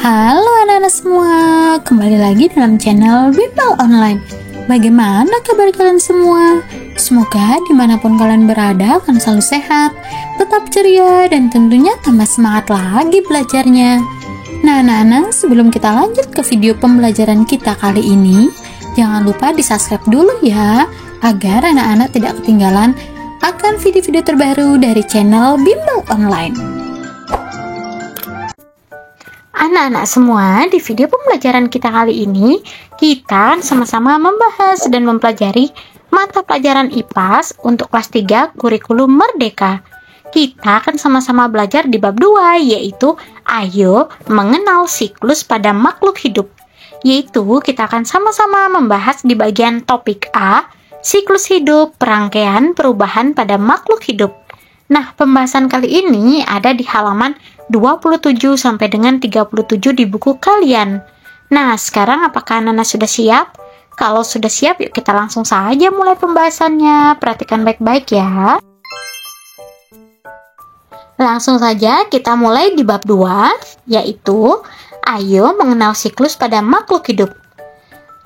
Halo anak-anak semua, kembali lagi dalam channel Bimbel Online. Bagaimana kabar kalian semua? Semoga dimanapun kalian berada akan selalu sehat, tetap ceria, dan tentunya tambah semangat lagi belajarnya. Nah anak-anak, sebelum kita lanjut ke video pembelajaran kita kali ini, jangan lupa di subscribe dulu ya, agar anak-anak tidak ketinggalan akan video-video terbaru dari channel Bimbel Online. Anak-anak semua, di video pembelajaran kita kali ini, kita sama-sama membahas dan mempelajari mata pelajaran IPAS untuk kelas 3 kurikulum Merdeka. Kita akan sama-sama belajar di bab 2, yaitu Ayo Mengenal Siklus pada Makhluk Hidup. Yaitu kita akan sama-sama membahas di bagian topik A, siklus hidup, perangkaian perubahan pada makhluk hidup. Nah, pembahasan kali ini ada di halaman 27 sampai dengan 37 di buku kalian. Nah, sekarang apakah anak-anak sudah siap? Kalau sudah siap, yuk kita langsung saja mulai pembahasannya. Perhatikan baik-baik ya. Langsung saja kita mulai di bab 2, yaitu Ayo Mengenal Siklus pada Makhluk Hidup.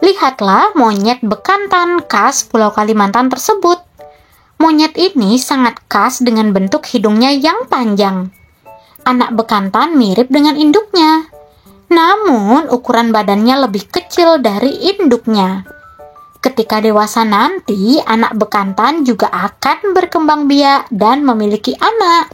Lihatlah monyet bekantan khas Pulau Kalimantan tersebut. Monyet ini sangat khas dengan bentuk hidungnya yang panjang. Anak bekantan mirip dengan induknya, namun ukuran badannya lebih kecil dari induknya. Ketika dewasa nanti, anak bekantan juga akan berkembang biak dan memiliki anak.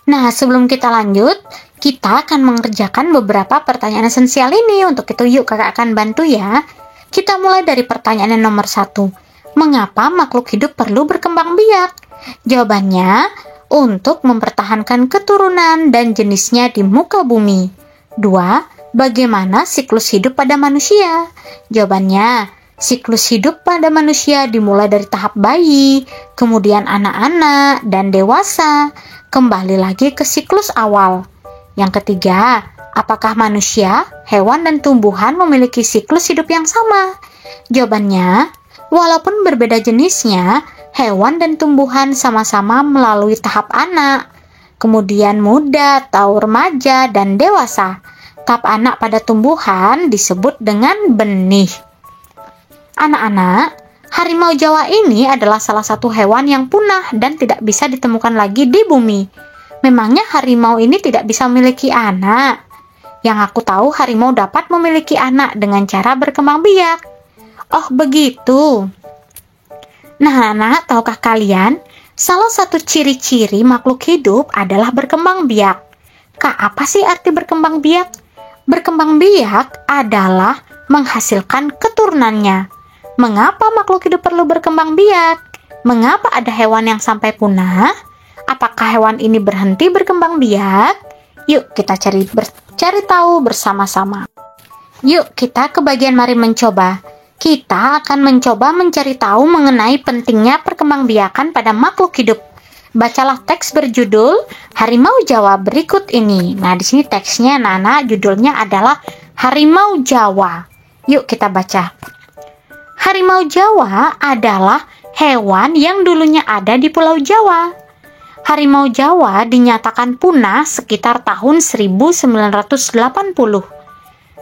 Nah, sebelum kita lanjut, kita akan mengerjakan beberapa pertanyaan esensial ini. Untuk itu, yuk kakak akan bantu ya. Kita mulai dari pertanyaan yang nomor 1. Mengapa makhluk hidup perlu berkembang biak? Jawabannya, untuk mempertahankan keturunan dan jenisnya di muka bumi. 2. Bagaimana siklus hidup pada manusia? Jawabannya, siklus hidup pada manusia dimulai dari tahap bayi, kemudian anak-anak, dan dewasa. Kembali lagi ke siklus awal. Yang ketiga, apakah manusia, hewan, dan tumbuhan memiliki siklus hidup yang sama? Jawabannya, walaupun berbeda jenisnya, hewan dan tumbuhan sama-sama melalui tahap anak, kemudian muda atau remaja, dan dewasa. Tahap anak pada tumbuhan disebut dengan benih. Anak-anak, harimau Jawa ini adalah salah satu hewan yang punah dan tidak bisa ditemukan lagi di bumi. Memangnya harimau ini tidak bisa memiliki anak? Yang aku tahu, harimau dapat memiliki anak dengan cara berkembang biak. Oh begitu. Nah, anak, tahukah kalian, salah satu ciri-ciri makhluk hidup adalah berkembang biak. Kak, apa sih arti berkembang biak? Berkembang biak adalah menghasilkan keturunannya. Mengapa makhluk hidup perlu berkembang biak? Mengapa ada hewan yang sampai punah? Apakah hewan ini berhenti berkembang biak? Yuk kita cari tahu bersama-sama. Yuk kita ke bagian mari mencoba. Kita akan mencoba mencari tahu mengenai pentingnya perkembangbiakan pada makhluk hidup. Bacalah teks berjudul Harimau Jawa berikut ini. Nah, di sini teksnya Nana, judulnya adalah Harimau Jawa. Yuk kita baca. Harimau Jawa adalah hewan yang dulunya ada di Pulau Jawa. Harimau Jawa dinyatakan punah sekitar tahun 1980.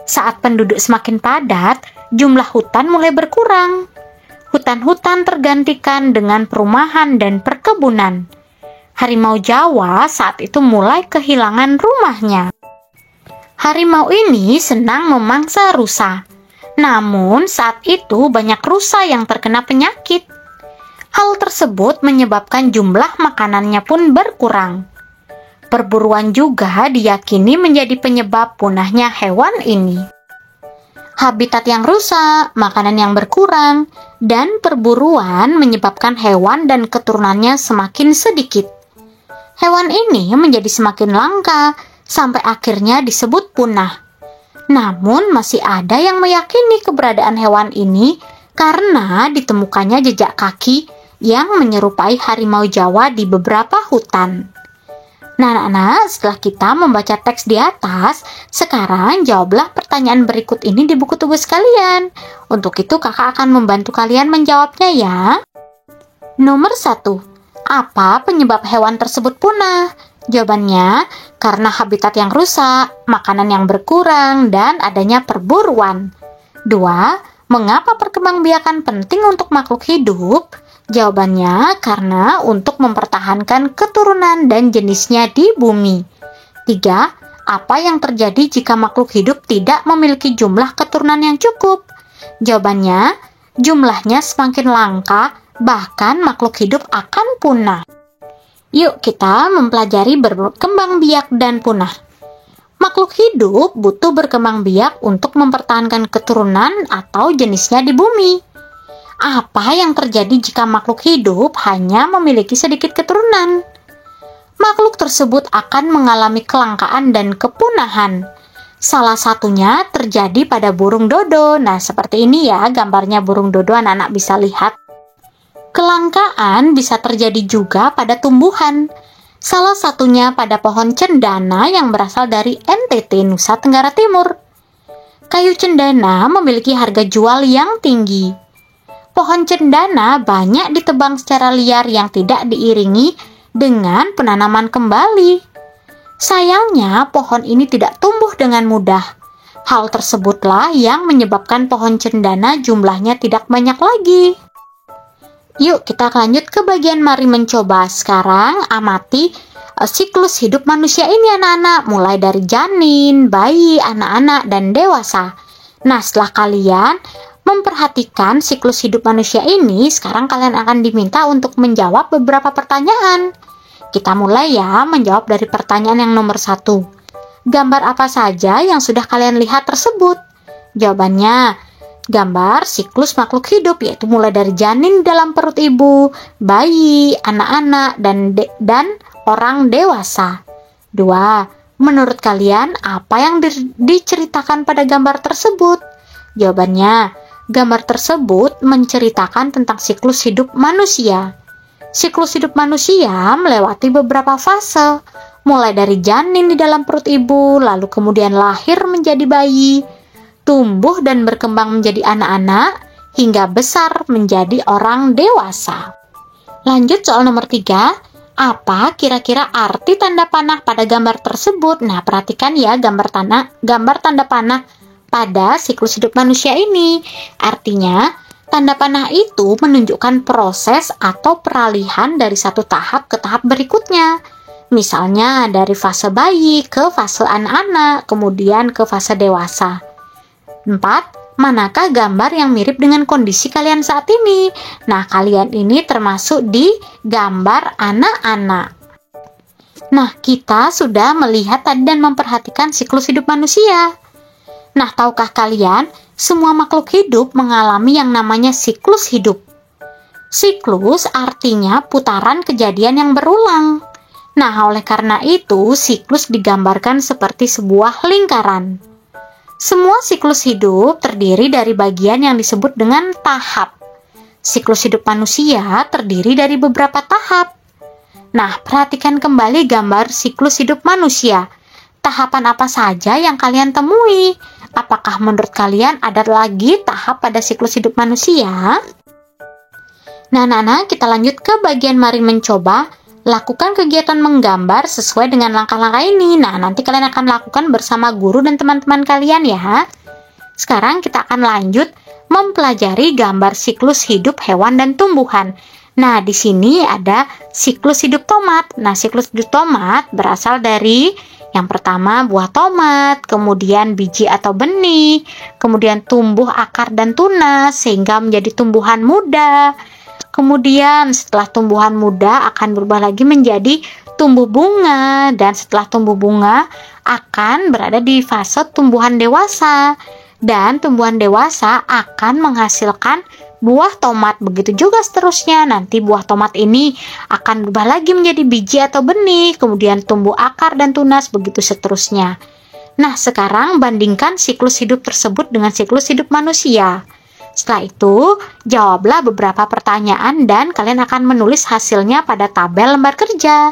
Saat penduduk semakin padat, jumlah hutan mulai berkurang. Hutan-hutan tergantikan dengan perumahan dan perkebunan. Harimau Jawa saat itu mulai kehilangan rumahnya. Harimau ini senang memangsa rusa. Namun saat itu banyak rusa yang terkena penyakit. Hal tersebut menyebabkan jumlah makanannya pun berkurang. Perburuan juga diyakini menjadi penyebab punahnya hewan ini. Habitat yang rusak, makanan yang berkurang, dan perburuan menyebabkan hewan dan keturunannya semakin sedikit. Hewan ini menjadi semakin langka, sampai akhirnya disebut punah. Namun masih ada yang meyakini keberadaan hewan ini karena ditemukannya jejak kaki yang menyerupai harimau Jawa di beberapa hutan. Nah, anak-anak, setelah kita membaca teks di atas, sekarang jawablah pertanyaan berikut ini di buku tugas kalian. Untuk itu, kakak akan membantu kalian menjawabnya ya. Nomor 1. Apa penyebab hewan tersebut punah? Jawabannya, karena habitat yang rusak, makanan yang berkurang, dan adanya perburuan. 2. Mengapa perkembangbiakan penting untuk makhluk hidup? Jawabannya, karena untuk mempertahankan keturunan dan jenisnya di bumi. 3. Apa yang terjadi jika makhluk hidup tidak memiliki jumlah keturunan yang cukup? Jawabannya, jumlahnya semakin langka, bahkan makhluk hidup akan punah. Yuk kita mempelajari berkembang biak dan punah. Makhluk hidup butuh berkembang biak untuk mempertahankan keturunan atau jenisnya di bumi. Apa yang terjadi jika makhluk hidup hanya memiliki sedikit keturunan? Makhluk tersebut akan mengalami kelangkaan dan kepunahan. Salah satunya terjadi pada burung dodo. Nah, seperti ini ya gambarnya burung dodo, anak-anak bisa lihat. Kelangkaan bisa terjadi juga pada tumbuhan. Salah satunya pada pohon cendana yang berasal dari NTT, Nusa Tenggara Timur. Kayu cendana memiliki harga jual yang tinggi. Pohon cendana banyak ditebang secara liar yang tidak diiringi dengan penanaman kembali. Sayangnya, pohon ini tidak tumbuh dengan mudah. Hal tersebutlah yang menyebabkan pohon cendana jumlahnya tidak banyak lagi. Yuk kita lanjut ke bagian mari mencoba. Sekarang amati siklus hidup manusia ini anak-anak, mulai dari janin, bayi, anak-anak, dan dewasa. Nah, setelah kalian memperhatikan siklus hidup manusia ini, sekarang kalian akan diminta untuk menjawab beberapa pertanyaan. Kita mulai ya, menjawab dari pertanyaan yang nomor 1. Gambar apa saja yang sudah kalian lihat tersebut? Jawabannya, gambar siklus makhluk hidup, yaitu mulai dari janin dalam perut ibu, bayi, anak-anak, dan orang dewasa. 2. Menurut kalian, apa yang diceritakan pada gambar tersebut? Jawabannya, gambar tersebut menceritakan tentang siklus hidup manusia. Siklus hidup manusia melewati beberapa fase, mulai dari janin di dalam perut ibu, lalu kemudian lahir menjadi bayi, tumbuh dan berkembang menjadi anak-anak, hingga besar menjadi orang dewasa. Lanjut soal nomor 3. Apa kira-kira arti tanda panah pada gambar tersebut? Nah, perhatikan ya gambar tanda panah pada siklus hidup manusia ini. Artinya, tanda panah itu menunjukkan proses atau peralihan dari satu tahap ke tahap berikutnya. Misalnya dari fase bayi ke fase anak-anak, kemudian ke fase dewasa. 4. Manakah gambar yang mirip dengan kondisi kalian saat ini? Nah, kalian ini termasuk di gambar anak-anak. Nah, kita sudah melihat tadi dan memperhatikan siklus hidup manusia. Nah, tahukah kalian, semua makhluk hidup mengalami yang namanya siklus hidup. Siklus artinya putaran kejadian yang berulang. Nah, oleh karena itu, siklus digambarkan seperti sebuah lingkaran. Semua siklus hidup terdiri dari bagian yang disebut dengan tahap. Siklus hidup manusia terdiri dari beberapa tahap. Nah, perhatikan kembali gambar siklus hidup manusia. Tahapan apa saja yang kalian temui? Apakah menurut kalian ada lagi tahap pada siklus hidup manusia? Nah, anak-anak, kita lanjut ke bagian mari mencoba. Lakukan kegiatan menggambar sesuai dengan langkah-langkah ini. Nah, nanti kalian akan lakukan bersama guru dan teman-teman kalian ya. Sekarang kita akan lanjut mempelajari gambar siklus hidup hewan dan tumbuhan. Nah, di sini ada siklus hidup tomat. Nah, siklus hidup tomat berasal dari yang pertama buah tomat, kemudian biji atau benih, kemudian tumbuh akar dan tunas sehingga menjadi tumbuhan muda. Kemudian setelah tumbuhan muda akan berubah lagi menjadi tumbuh bunga, dan setelah tumbuh bunga akan berada di fase tumbuhan dewasa, dan tumbuhan dewasa akan menghasilkan buah tomat. Begitu juga seterusnya, nanti buah tomat ini akan berubah lagi menjadi biji atau benih, kemudian tumbuh akar dan tunas, begitu seterusnya. Nah, sekarang bandingkan siklus hidup tersebut dengan siklus hidup manusia. Setelah itu, jawablah beberapa pertanyaan dan kalian akan menulis hasilnya pada tabel lembar kerja.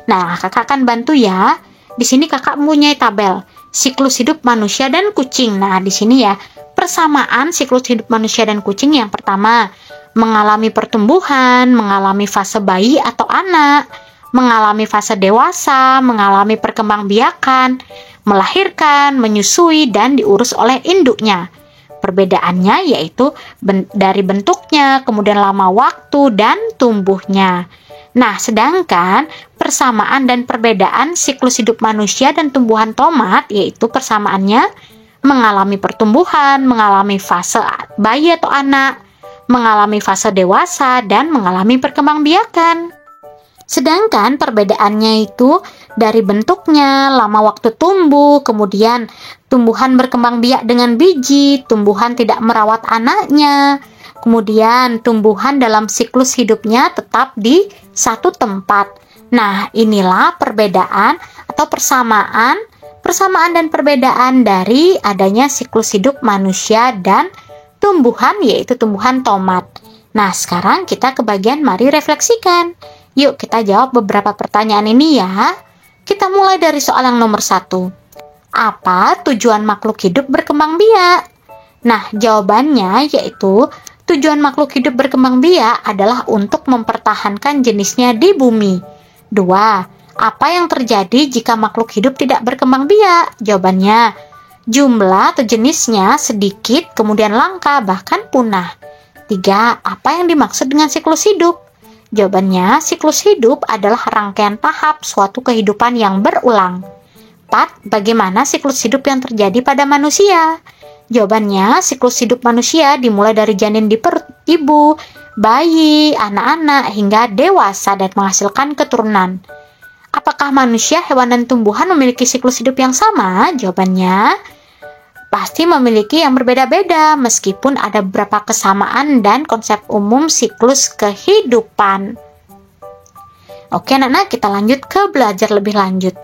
Nah, kakak akan bantu ya. Di sini kakak mempunyai tabel siklus hidup manusia dan kucing. Nah, di sini ya, persamaan siklus hidup manusia dan kucing yang pertama, mengalami pertumbuhan, mengalami fase bayi atau anak, mengalami fase dewasa, mengalami perkembangbiakan, melahirkan, menyusui, dan diurus oleh induknya. Perbedaannya yaitu dari bentuknya, kemudian lama waktu, dan tumbuhnya. Nah, sedangkan persamaan dan perbedaan siklus hidup manusia dan tumbuhan tomat, yaitu persamaannya mengalami pertumbuhan, mengalami fase bayi atau anak, mengalami fase dewasa, dan mengalami perkembangbiakan. Sedangkan perbedaannya itu dari bentuknya, lama waktu tumbuh, kemudian tumbuhan berkembang biak dengan biji, tumbuhan tidak merawat anaknya, kemudian tumbuhan dalam siklus hidupnya tetap di satu tempat. Nah, inilah perbedaan atau persamaan dan perbedaan dari adanya siklus hidup manusia dan tumbuhan, yaitu tumbuhan tomat. Nah, sekarang kita ke bagian mari refleksikan. Yuk kita jawab beberapa pertanyaan ini ya. Kita mulai dari soal yang nomor 1. Apa tujuan makhluk hidup berkembang biak? Nah, jawabannya yaitu tujuan makhluk hidup berkembang biak adalah untuk mempertahankan jenisnya di bumi. 2. Apa yang terjadi jika makhluk hidup tidak berkembang biak? Jawabannya, jumlah atau jenisnya sedikit, kemudian langka, bahkan punah. 3. Apa yang dimaksud dengan siklus hidup? Jawabannya, siklus hidup adalah rangkaian tahap suatu kehidupan yang berulang. 4. Bagaimana siklus hidup yang terjadi pada manusia? Jawabannya, siklus hidup manusia dimulai dari janin di perut ibu, bayi, anak-anak, hingga dewasa dan menghasilkan keturunan. Apakah manusia, hewan, dan tumbuhan memiliki siklus hidup yang sama? Jawabannya, pasti memiliki yang berbeda-beda, meskipun ada beberapa kesamaan dan konsep umum siklus kehidupan. Oke anak-anak, kita lanjut ke belajar lebih lanjut.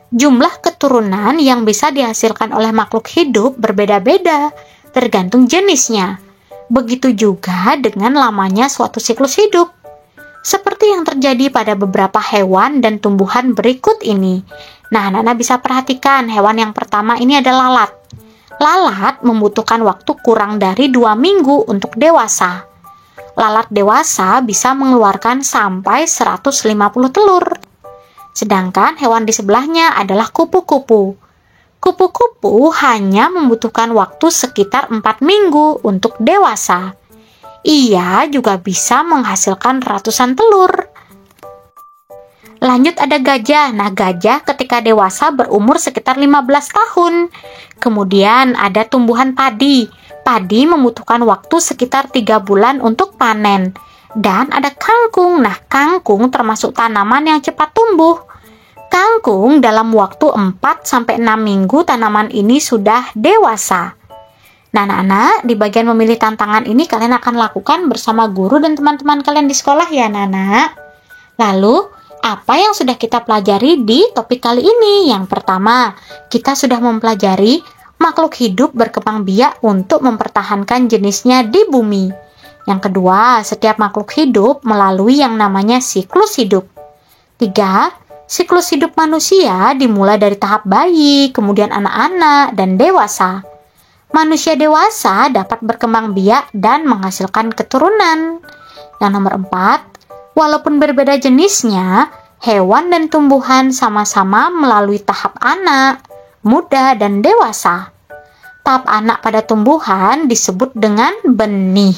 Jumlah keturunan yang bisa dihasilkan oleh makhluk hidup berbeda-beda, tergantung jenisnya. Begitu juga dengan lamanya suatu siklus hidup. Seperti yang terjadi pada beberapa hewan dan tumbuhan berikut ini. Nah, anak-anak bisa perhatikan, hewan yang pertama ini adalah lalat. Lalat membutuhkan waktu kurang dari 2 minggu untuk dewasa. Lalat dewasa bisa mengeluarkan sampai 150 telur. Sedangkan hewan di sebelahnya adalah kupu-kupu. Kupu-kupu hanya membutuhkan waktu sekitar 4 minggu untuk dewasa. Ia juga bisa menghasilkan ratusan telur. Lanjut ada gajah. Nah, gajah ketika dewasa berumur sekitar 15 tahun. Kemudian ada tumbuhan padi. Padi membutuhkan waktu sekitar 3 bulan untuk panen. Dan ada kangkung. Nah, kangkung termasuk tanaman yang cepat tumbuh. Kangkung dalam waktu 4-6 minggu tanaman ini sudah dewasa. Nah, anak-anak, di bagian memilih tantangan ini kalian akan lakukan bersama guru dan teman-teman kalian di sekolah ya, anak-anak. Lalu, apa yang sudah kita pelajari di topik kali ini? Yang pertama, kita sudah mempelajari makhluk hidup berkembang biak untuk mempertahankan jenisnya di bumi. Yang kedua, setiap makhluk hidup melalui yang namanya siklus hidup. 3. Siklus hidup manusia dimulai dari tahap bayi, kemudian anak-anak, dan dewasa. Manusia dewasa dapat berkembang biak dan menghasilkan keturunan. Yang nomor 4, walaupun berbeda jenisnya, hewan dan tumbuhan sama-sama melalui tahap anak, muda, dan dewasa. Tahap anak pada tumbuhan disebut dengan benih.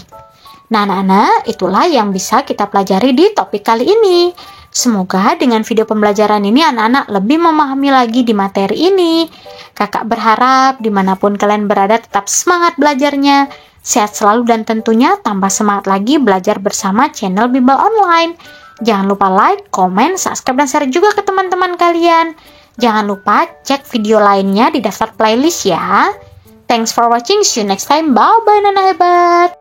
Nah, anak-anak, itulah yang bisa kita pelajari di topik kali ini. Semoga dengan video pembelajaran ini anak-anak lebih memahami lagi di materi ini. Kakak berharap dimanapun kalian berada tetap semangat belajarnya, sehat selalu dan tentunya tambah semangat lagi belajar bersama channel Bimbel Online. Jangan lupa like, komen, subscribe, dan share juga ke teman-teman kalian. Jangan lupa cek video lainnya di daftar playlist ya. Thanks for watching, see you next time, bye-bye Nana Hebat.